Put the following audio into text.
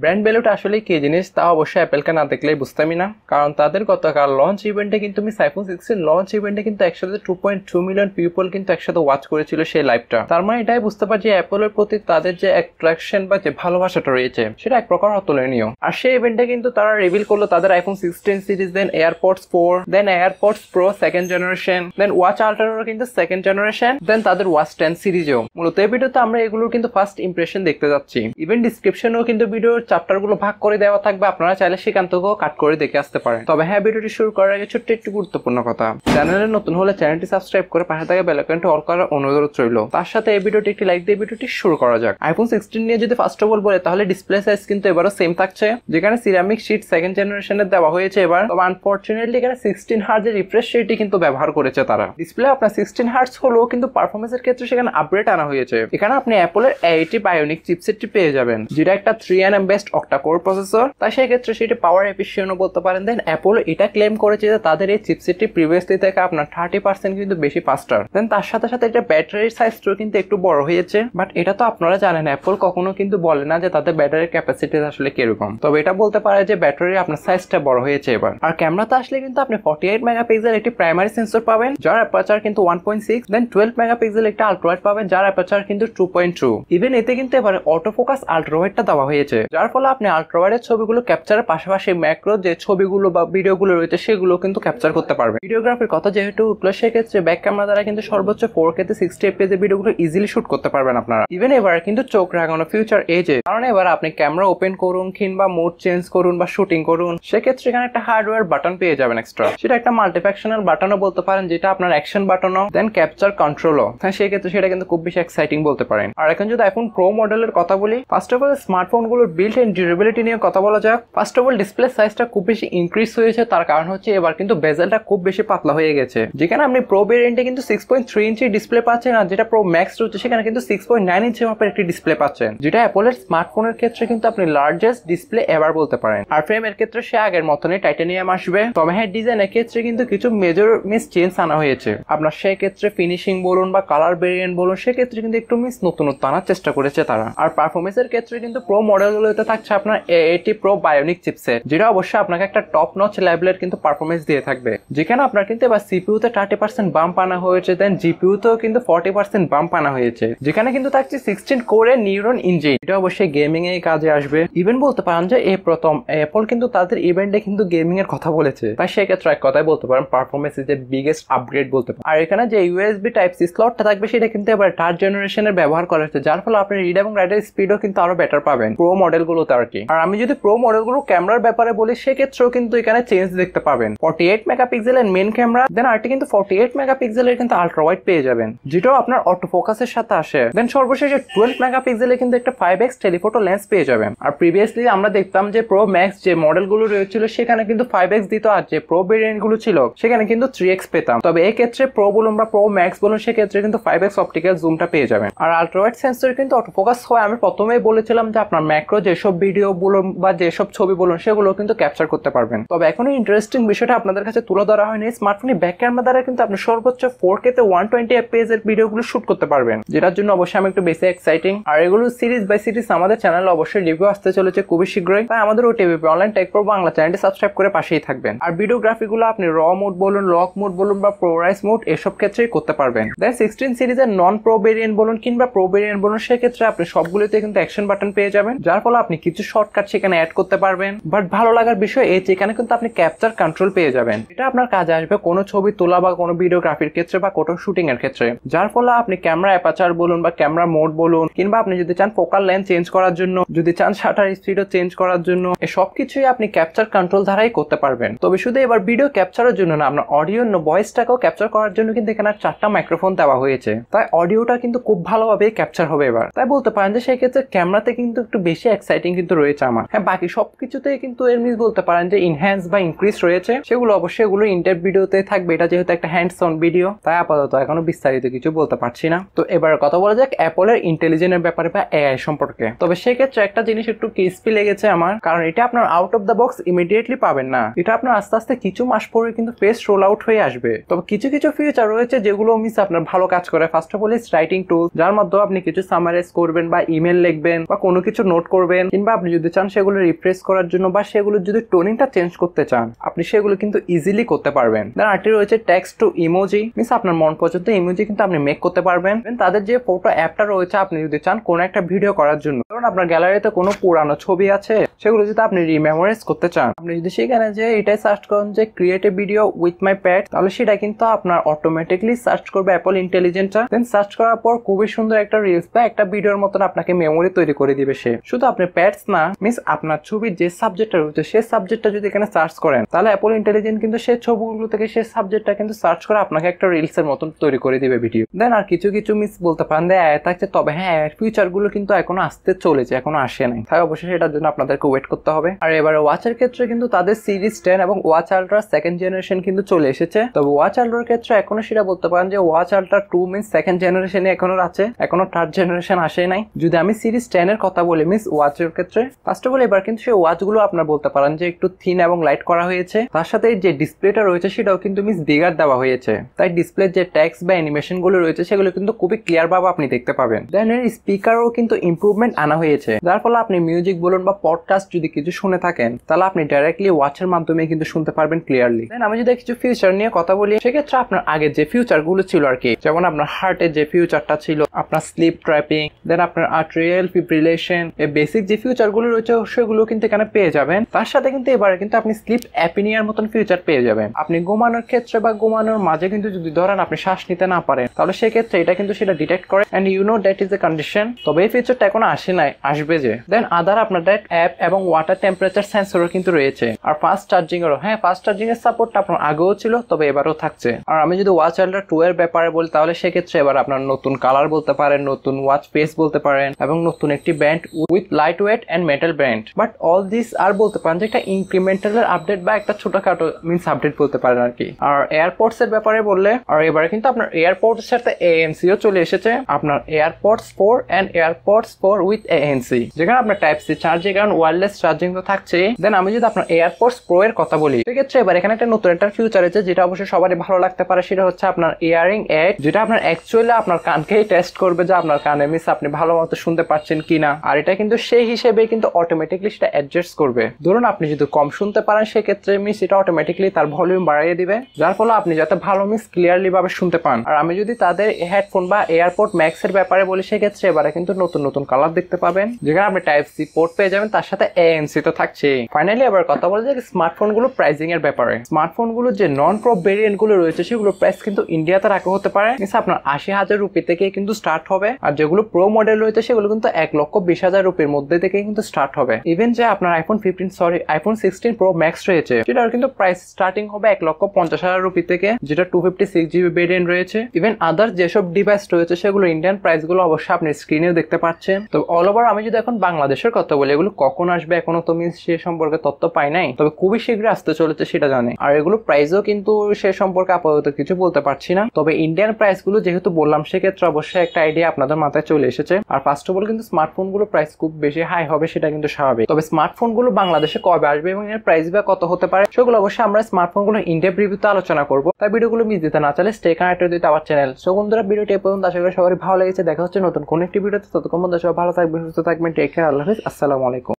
Brand ভ্যালুটা আসলে কি জিনিস তা অবশ্যই অ্যাপেলকে না দেখলেই বুঝতামই না, কারণ তাদের গতকাল লঞ্চ ইভেন্টে কিন্তু মিস আইফোন 16 লঞ্চ ইভেন্টে কিন্তু একসাথে 2.2 মিলিয়ন পিপল কিন্তু একসাথে ওয়াচ করেছিল সেই লাইভটা। তার মানে এটাই বুঝতে পারছি অ্যাপলের প্রতি তাদের যে অ্যাট্রাকশন বা যে ভালোবাসাটা রয়েছে সেটা এক প্রকার অতুলনীয়। আর সেই ইভেন্টে কিন্তু তারা রিভিল করলো তাদের আইফোন 16 সিরিজ, দেন এয়ারপডস 4, দেন এয়ারপডস প্রো সেকেন্ড জেনারেশন, দেন ওয়াচ আল্ট্রারও কিন্তু সেকেন্ড জেনারেশন, দেন তাদের ওয়াচ 10 সিরিজও। মূলত এই ভিডিওতে আমরা এগুলোর কিন্তু ফার্স্ট ইমপ্রেশন দেখতে যাচ্ছি। ইভেন ডিসক্রিপশনেও কিন্তু ভিডিওর চ্যাপ্টার গুলো ভাগ করে দেওয়া থাকবে, আপনারা চাইলে সেখান থেকেও কাট করে দেখে আসতে পারেন। তবে হ্যাঁ, ভিডিওটি শুরু করার আগে ছোট্ট একটু গুরুত্বপূর্ণ কথা, চ্যানেলে নতুন হলে চ্যানেলটি সাবস্ক্রাইব করে পাশে থাকা বেল আইকনটি অল করার অনুরোধ রইল। তার সাথে এই ভিডিওটি একটি লাইক দিয়ে ভিডিওটি শুরু করা যাক। আইফোন 16 নিয়ে যদি ফার্স্ট অফ অল বলে তাহলে ডিসপ্লে সাইজ কিন্তু এবারও সেম থাকছে, যেখানে সিরামিক শীট সেকেন্ড জেনারেশনের দেওয়া হয়েছে এবার। তবে আনফরচুনেটলি এখানে 16 হার্টজের রিফ্রেশ রেটই কিন্তু ব্যবহার করেছে তারা। ডিসপ্লে আপনার 16 হার্টজ হলেও কিন্তু পারফরমেন্সের ক্ষেত্রে সেখানে আপডেট আনা হয়েছে। এখানে আপনি অ্যাপলের A80 বায়োনিক চিপসেটটি পেয়ে যাবেন, যেটা একটা 3nm best octa core processor, তাই সেই ক্ষেত্রে সেটি পাওয়ার এফিশিয়েন্টও বলতে পারেন। দেন অ্যাপল এটা ক্লেম করেছে যে তাদের এই চিপসেটটি প্রিভিয়াসলি থেকে আপনার 30% কিন্তু বেশি ফাস্টার। দেন তার সাথে সাথে এটা ব্যাটারির সাইজটাও কিন্তু একটু বড় হয়েছে, বাট এটা তো আপনারা জানেন অ্যাপল কখনো কিন্তু বলে না যে তাদের ব্যাটারির ক্যাপাসিটি আসলে কিরকম। তবে এটা বলতে পারে যে ব্যাটারি আপনার সাইজটা বড় হয়েছে এবার। আর ক্যামেরাতে আসলে কিন্তু আপনি 48 মেগাপিক্সেল একটি প্রাইমারি সেন্সর পাবেন, যার অ্যাপারচার কিন্তু 1.6, দেন 12 মেগাপিক্সেল একটা আল্ট্রা ওয়াইড পাবেন, যার অ্যাপারচার কিন্তু 2.2। ইভেন এতে কিন্তু এবার অটো ফোকাস আল্ট্রা ওয়াইডটা দেওয়া হয়েছে, যার ফলে আপনি আল্ট্রা ওয়াইডের ছবিগুলো ক্যাপচারের পাশাপাশি ম্যাক্রো যে ছবিগুলো বা ভিডিওগুলো রয়েছে সেগুলো কিন্তু ক্যাপচার করতে পারবেন। ভিডিওগ্রাফির কথা যেহেতু উঠলো, সেক্ষেত্রে ব্যাক ক্যামেরা দ্বারা কিন্তু সর্বোচ্চ 4K তে 60 fps এর ভিডিওগুলো ইজিলি শুট করতে পারবেন আপনারা। ইভেন এবার কিন্তু চোখ রাখানো ফিউচার এজে, কারণ এবার আপনি ক্যামেরা ওপেন করুন কিংবা মোড চেঞ্জ করুন বা শুটিং করুন, সেক্ষেত্রে এখানে একটা হার্ডওয়্যার বাটন পেয়ে যাবেন এক্সট্রা। সেটা একটা মাল্টিফ্যাকশনাল বাটনও বলতে পারেন, যেটা আপনার অ্যাকশন বাটনও, দেন ক্যাপচার কন্ট্রোলও। হ্যাঁ, সেক্ষেত্রে সেটা কিন্তু খুব বেশি এক্সাইটিং বলতে পারেন। আর এখন যদি আইফোন প্রো মডেলের কথা বলি, ফার্স্ট অফ অল স্মার্টফোনগুলোর বিল্ট ইন ডিউরেবিলিটি নিয়ে কথা বলা যাক। ফার্স্ট অফ অল ডিসপ্লে সাইজটা খুব বেশি ইনক্রিজ হয়েছে, তার কারণ হচ্ছে এবার কিন্তু বেজেলটা খুব বেশি পাতলা হয়ে গেছে। যেখানে আপনি প্রো ভেরিয়েন্টে কিন্তু 6.3 ইঞ্চি ডিসপ্লে পাচ্ছেন, আর যেটা প্রো ম্যাক্স রয়েছে সেখানে কিন্তু 6.9 ইঞ্চি মাপের একটি ডিসপ্লে পাচ্ছেন, যেটা অ্যাপলের স্মার্টফোনের ক্ষেত্রে কিন্তু আপনি লার্জেস্ট ডিসপ্লে এভার বলতে পারেন। আর ফ্রেমের ক্ষেত্রে সে আগের মতনই টাইটানিয়াম আসবে। তবে হ্যাঁ, ডিজাইনের ক্ষেত্রে কিন্তু কিছু মেজর চেঞ্জ আনা হয়েছে। আপনার সেক্ষেত্রে ফিনিশিং বলুন বা কালার ভেরিয়েন্ট বলুন, সেক্ষেত্রে কিন্তু একটু নতুনত্ব আনার চেষ্টা করেছে তারা। আর পারফরমেন্সের ক্ষেত্রে কিন্তু প্রো মডেলগুলোতে থাকছে আপনার A80 প্রো বায়োনিক চিপসেট, যেটা অবশ্যই আপনাকে একটা টপ নচ লেভেলের কিন্তু পারফরমেন্স দিয়ে থাকবে। যেখানে আপনার কিন্তু এবার সিপিইউ তে 30% বাম্প আনা হয়েছে, দেন জিপিইউ তেও কিন্তু 40% বাম্প আনা হয়েছে, যেখানে কিন্তু থাকছে 16 কোরের নিউরন ইঞ্জিন, এটা অবশ্যই গেমিং এ কাজে আসবে। ইভেন বলতে পারেন যে এই প্রথম অ্যাপল কিন্তু তাদের ইভেন্টে কিন্তু গেমিং এর কথা বলেছে, তাই সেক্ষেত্রে এক কথায় বলতে পারেন performance is the biggest upgrade বলতে পারেন। আর এখানে যে ইউএসবি টাইপ সি স্লটটা থাকবে সেটা কিন্তু এবার 3rd জেনারেশনের ব্যবহার করা হচ্ছে, যার ফলে আপনি রিড এবং রাইটের স্পিডও কিন্তু আরো বেটার পাবেন প্রো মডেলগুলোতে আর কি। আর আমি যদি প্রো মডেলগুলো ক্যামেরার ব্যাপারে বলি, সেক্ষেত্রেও কিন্তু এখানে চেঞ্জ দেখতে পাবেন। 48 মেগাপিক্সেলের মেন ক্যামেরা, দেন আরটি কিন্তু 48 মেগাপিক্সেলের কিন্তু আল্ট্রা ওয়াইড পেয়ে যাবেন, যেটাও আপনার অটো ফোকাসের সাথে আসে। দেন সর্বশেষে 12 মেগাপিক্সেলের কিন্তু একটা 5x টেলিফোটো লেন্স পেয়ে যাবেন। আর প্রিভিয়াসলি আমরা দেখতাম যে প্রো ম্যাক্স যে মডেলগুলো রয়েছিল সেখানে কিন্তু 5x দিত, আর যে প্রো ভেরিয়েন্ট গুলো ছিল সেখানে কিন্তু 3x পেতাম। তবে এই ক্ষেত্রে প্রো বলুন বা প্রো ম্যাক্স বলুন, সেক্ষেত্রে কিন্তু 5x অপটিক্যাল জুমটা পেয়ে যাবেন। আর আল্ট্রা ওয়াইড সেন্সর কিন্তু অটো ফোকাস হয়। আমি প্রথমেই বলেছিলাম যে আপনার ম্যাক্রো যেসব ভিডিও বলুন বা যেসব ছবি বলুন সেগুলো কিন্তু ক্যাপচার করতে পারবেন। তবে এখনো ইন্টারেস্টিং বিষয়টা আপনাদের কাছে তুলে ধরা হয়নি, স্মার্টফোনের ব্যাক ক্যামেরা দ্বারা কিন্তু আপনি সর্বোচ্চ 4K তে 120 fps এর ভিডিওগুলো শুট করতে পারবেন, যেটার জন্য অবশ্যই আমি একটু বেশি এক্সাইটিং। আর এগুলো সিরিজ বাই সিরিজ আমাদের চ্যানেলে অবশ্যই রিভিউ আসতে চলেছে খুবই শীঘ্রই, তাই আমাদের OTV online take pro Bangla চ্যানেলটি সাবস্ক্রাইব করে পাশেই থাকবেন। আর ভিডিওগ্রাফিগুলো আপনি র মোড বলুন, লক মোড বলুন বা প্রোরাইস মোড এসব ক্ষেত্রেই করতে পারবেন। দেন 16 সিরিজের নন প্রো ভেরিয়েন্ট বলুন কিংবা প্রো ভেরিয়েন্ট বলুন, সেক্ষেত্রে আপনি সবগুলোতে কিন্তু অ্যাকশন বাটন পেয়ে যাবেন, যার ফলে আপনি কিছু শর্টকাট সেখানে অ্যাড করতে পারবেন। বাট ভালো লাগার বিষয় এই যে এখানে কিন্তু আপনি ক্যাপচার কন্ট্রোল পেয়ে যাবেন, এটা আপনার কাজে আসবে কোনো ছবি তোলা বা কোনো ভিডিওগ্রাফির ক্ষেত্রে বা কোনো শুটিং এর ক্ষেত্রে, যার ফলে আপনি ক্যামেরা অ্যাপারচার বলুন বা ক্যামেরা মোড বলুন কিংবা আপনি যদি চান ফোকাল লেন্থ চেঞ্জ করার জন্য, যদি চান শাটার স্পিডও চেঞ্জ করার জন্য, এই সবকিছুই আপনি ক্যাপচার কন্ট্রোল দ্বারাই করতে পারবেন। তবে শুধু এবার ভিডিও ক্যাপচারের জন্য না, আপনার অডিও ভয়েসটাকেও ক্যাপচার করার জন্য কিন্তু এখানে 4টা মাইক্রোফোন দেওয়া হয়েছে, তাই অডিওটা কিন্তু খুব ভালোভাবে ক্যাপচার হবে এবার। তাই বলতে পারেন যে সেই ক্ষেত্রে ক্যামেরাতে কিন্তু একটু বেশি এক্সাইটিং কিন্তু রয়েছে আমার। হ্যাঁ, বাকি সবকিছুতেই কিন্তু এর মিস বলতে পারেন যে ইনহ্যান্স বা ইনক্রিজ রয়েছে, সেগুলো অবশ্যই এগুলো ইন্টার ভিডিওতে থাকবে। এটা যেহেতু একটা হ্যান্ডস অন ভিডিও, তাই আপাতত এখনো বিস্তারিত কিছু বলতে পারছি না। তো এবার কথা বলা যাক অ্যাপলের ইন্টেলিজেন্সের ব্যাপারে বা এআই সম্পর্কে। তবে সেক্ষেত্রে একটা জিনিস একটু ক্রিস্পি লেগেছে আমার, কারণ এটা আপনার out of the box immediately পাবেন না, এটা আপনার আস্তে আস্তে কিছু মাস পরে কিন্তু ফেস রোল আউট হয়ে আসবে। তবে কিছু কিছু ফিচার রয়েছে যেগুলো মিস আপনার ভালো কাজ করে। First of all is writing tool, যার মাধ্যমে আপনি কিছু সামারাইজ করবেন বা ইমেল লিখবেন বা কোনো কিছু নোট করবেন, করলেন, কিংবা আপনি যদি চান সেগুলো রিফ্রেশ করার জন্য বা সেগুলো যদি টোনিংটা চেঞ্জ করতে চান, আপনি সেগুলো কিন্তু ইজিলি করতে পারবেন। দেন আরেকটি রয়েছে টেক্সট টু ইমোজি, মিনস আপনার মন পছন্দ ইমোজি কিন্তু আপনি মেক করতে পারবেন। তাদের যে ফটো অ্যাপটা রয়েছে, আপনি যদি চান কোনো একটা ভিডিও করার জন্য, কারণ আপনার গ্যালারিতে কোনো পুরানো ছবি আছে, সেগুলো যদি আপনি রিমেমোরাইজ করতে চান, আপনি যদি সেখানে যে এটাই সার্চ করেন যে create a video with my pet, তাহলে সেটা কিন্তু আপনার অটোমেটিকলি সার্চ করবে অ্যাপল ইন্টেলিজেন্টটা। দেন সার্চ করার পর খুবই সুন্দর একটা রিলস বা একটা ভিডিওর মতন আপনাকে মেমোরি তৈরি করে দিবে সে। শুধু আপনি প্যাটস না, মিনস আপনার ছবির যে সাবজেক্টটা রয়েছে সেই সাবজেক্টটা যদি এখানে সার্চ করেন, তাহলে অ্যাপল ইন্টেলিজেন্ট কিন্তু সেই ছবিগুলো থেকে সেই সাবজেক্টটা কিন্তু সার্চ করে আপনাকে একটা রিলস এর মতন তৈরি করে দিবে ভিডিও। দেন আর কিছু কিছু মিস বলতে পারেন যে থাকছে, তবে হ্যাঁ ফিউচার গুলো কিন্তু এখনো আসতে চলেছে, এখনো আসে নাই, তাই অবশ্যই সেটার জন্য আপনাদেরকে ওয়েট করতে হবে। আর এবার ওয়াচের ক্ষেত্রে কিন্তু তাদের সিরিজ 10 এবং ওয়াচ আল্ট্রা সেকেন্ড জেনারেশন কিন্তু চলে এসেছে। তবে ওয়াচ আল্ট্রার ক্ষেত্রে এখনো সেটা বলতে পারেন যে ওয়াচ আল্ট্রা 2 মিনস সেকেন্ড জেনারেশনে এখনো আছে, এখনো থার্ড জেনারেশন আসে নাই। যদি আমি সিরিজ 10 এর কথা বলি মিস ওয়াচের ক্ষেত্রে, ফার্স্ট অফ অল এবার কিন্তু সেই ওয়াচ গুলো আপনার বলতে পারেন যে একটু থিন এবং লাইট করা হয়েছে, তার সাথে যে ডিসপ্লেটা রয়েছে সেটাও কিন্তু মিস বিগার দেওয়া হয়েছে, তাই ডিসপ্লে যে টেক্সট বা অ্যানিমেশন গুলো রয়েছে সেগুলো কিন্তু খুবই ক্লিয়ার ভাবে আপনি দেখতে পাবেন। দেন এর স্পিকারও কিন্তু ইমপ্রুভমেন্ট আনা হয়েছে, যার ফলে আপনি মিউজিক বলুন বা পডকাস্ট যদি কিছু শুনে থাকেন, তাহলে আপনি ডাইরেক্টলি ওয়াচের মাধ্যমে কিন্তু শুনতে পারবেন ক্লিয়ারলি। দেন আমি যদি কিছু ফিউচার নিয়ে কথা বলি, সেক্ষেত্রে আপনার আগে যে ফিউচার গুলো ছিল আর কি, যেমন আপনার হার্টের যে ফিউচারটা ছিল, আপনার স্লিপ ট্র্যাপিং, দেন আপনার আর্টেরিয়াল ফিব্রিলেশন, এই বেসিক যে ফিউচার গুলো রয়েছে সেগুলো কিন্তু এখানে পেয়ে যাবেন। তার সাথে কিন্তু এবারে কিন্তু আপনি স্লিপ অ্যাপনিয়ার মতন ফিউচার পেয়ে যাবেন। আপনি ঘুমানোর ক্ষেত্রে বা ঘুমানোর মাঝে কিন্তু যদি ধরেন আপনি শ্বাস নিতে না পারেন, তাহলে সেক্ষেত্রে এটা কিন্তু সেটা ডিটেক্ট করে and you know that is a condition. তবে এই ফিচারটা এখনো আসে নাই, আসবে যে। দেন আদার আপনার দ্যাট অ্যাপ এবং ওয়াটার টেম্পারেচার সেন্সরও কিন্তু রয়েছে। আর ফাস্ট চার্জিং এরও, হ্যাঁ ফাস্ট চার্জিং এর সাপোর্টটা আপনার আগেও ছিল, তবে এবারও থাকছে। আর আমি যদি ওয়াচ আল্ট্রা 2 এর ব্যাপারে বলি, তাহলে সেক্ষেত্রে এবার আপনার নতুন কালার বলতে পারেন, নতুন ওয়াচ ফেস বলতে পারেন, এবং নতুন একটি band with light weight and metal band. But all this আর বলতে পারেন যে একটা ইনক্রিমেন্টাল আপডেট বা একটা ছোটখাটো মিনস আপডেট বলতে পারেন আর কি। আর এয়ারপডস এর ব্যাপারে বললে, আর এবারে কিন্তু আপনার এয়ারপডস এর সাথে এএনসিও চলে এসেছে, আপনার AirPods 4 and AirPods 4 with ANC, যেখানে আপনার টাইপ সি চার্জিং কারণ ওয়্যারলেস চার্জিং তো থাকছে। দেন আমি যদি আপনার এয়ারপডস প্রো এর কথা বলি, সেক্ষেত্রে এবার এখানে একটা নতুন একটা ফিউচার আছে যেটা অবশ্যই সবারই ভালো লাগতে পারে, সেটা হচ্ছে আপনার ইয়ারিং এড, যেটা আপনার অ্যাকচুয়ালি আপনার কানকেই টেস্ট করবে যে আপনার কানে মিস আপনি ভালো মতো শুনতে পাচ্ছেন কিনা। আর এটা কিন্তু সেই হিসেবে কিন্তু অটোমেটিকলি সেটা অ্যাডজাস্ট করবে। ধরুন আপনি যদি কম শুনতে পারেন, সেক্ষেত্রে মিস এটা অটোমেটিকলি তার ভলিউম বাড়িয়ে দিবে, যার ফলে আপনি যাতে ভালো মিস ক্লিয়ারলি ভাবে শুনতে পান। আর আমি যদি তাদের হেডফোন বা এয়ারপড ম্যাক্স এর ব্যাপারে বলি, সেক্ষেত্রে এবারে কিন্তু নতুন নতুন কালার দেখতে পাবেন, যেখানে আপনি টাইপ সি পোর্ট পেয়ে যাবেন, তার সাথে এএনসি তো থাকছে। ফাইনালি এবার কথা বলা যায় স্মার্টফোন গুলো প্রাইসিং এর ব্যাপারে। স্মার্টফোন গুলো যে নন প্রো ভেরিয়েন্ট গুলো রয়েছে, সেগুলো প্রাইস কিন্তু ইন্ডিয়াতে রাখা হতে পারে মিস আপনার 80,000 রুপি থেকে কিন্তু স্টার্ট হবে। আর যেগুলো প্রো মডেল রয়েছে সেগুলো কিন্তু 1,20,000 রুপির মধ্যে থেকে কিন্তু স্টার্ট হবে। ইভেন যে আপনার আইফোন 16 প্রো ম্যাক্স রয়েছে, সেটার কিন্তু প্রাইস স্টার্টিং হবে 1,50,000 রুপি থেকে, যেটা 256GB ভেরিয়েন্ট রয়েছে। ইভেন আদার যেসব ডিভাইস রয়েছে সেগুলো ইন্ডিয়ান প্রাইস গুলো অবশ্যই আপনি স্ক্রিনেও দেখতে পাচ্ছেন। তো অল ওভার আমি যদি এখন বাংলাদেশের কথা বলি, এগুলো কখন আসবে এখনো তো আমি সে সম্পর্কে তথ্য পাই নাই, তবে খুবই শীঘ্রই আসতে চলেছে সেটা জানি। আর এগুলো প্রাইসও কিন্তু সে সম্পর্কে আপাতত কিছু বলতে পারছি না, তবে ইন্ডিয়ান প্রাইস গুলো যেহেতু বললাম, সেক্ষেত্রে অবশ্যই একটা আইডিয়া আপনাদের মাথায় চলে এসেছে। আর ফার্স্ট অফ অল কিন্তু স্মার্টফোন গুলো প্রাইস খুব বেশি হাই হবে সেটা কিন্তু স্বাভাবিক, তবে স্মার্টফোন গুলো বাংলাদেশে কবে আসবে এবং এর প্রাইস বা কত হতে পারে সেগুলো অবশ্যই আমরা স্মার্টফোন গুলো ইনডেপথ রিভিউতে আলোচনা করবো। তাই ভিডিওগুলো মিস দিতে না চাইলে stay connected with our channel. So বন্ধুরা, ভিডিওটি এই পর্যন্ত, আশা করি সবারই ভালো লেগেছে। দেখা হচ্ছে নতুন কোন একটি ভিডিওতে, ততক্ষণ বন্ধুরা সবাই ভালো থাকবেন, সুস্থ থাকবেন, টেক কেয়ার, আল্লাহ হাফেজ, আসসালামু আলাইকুম।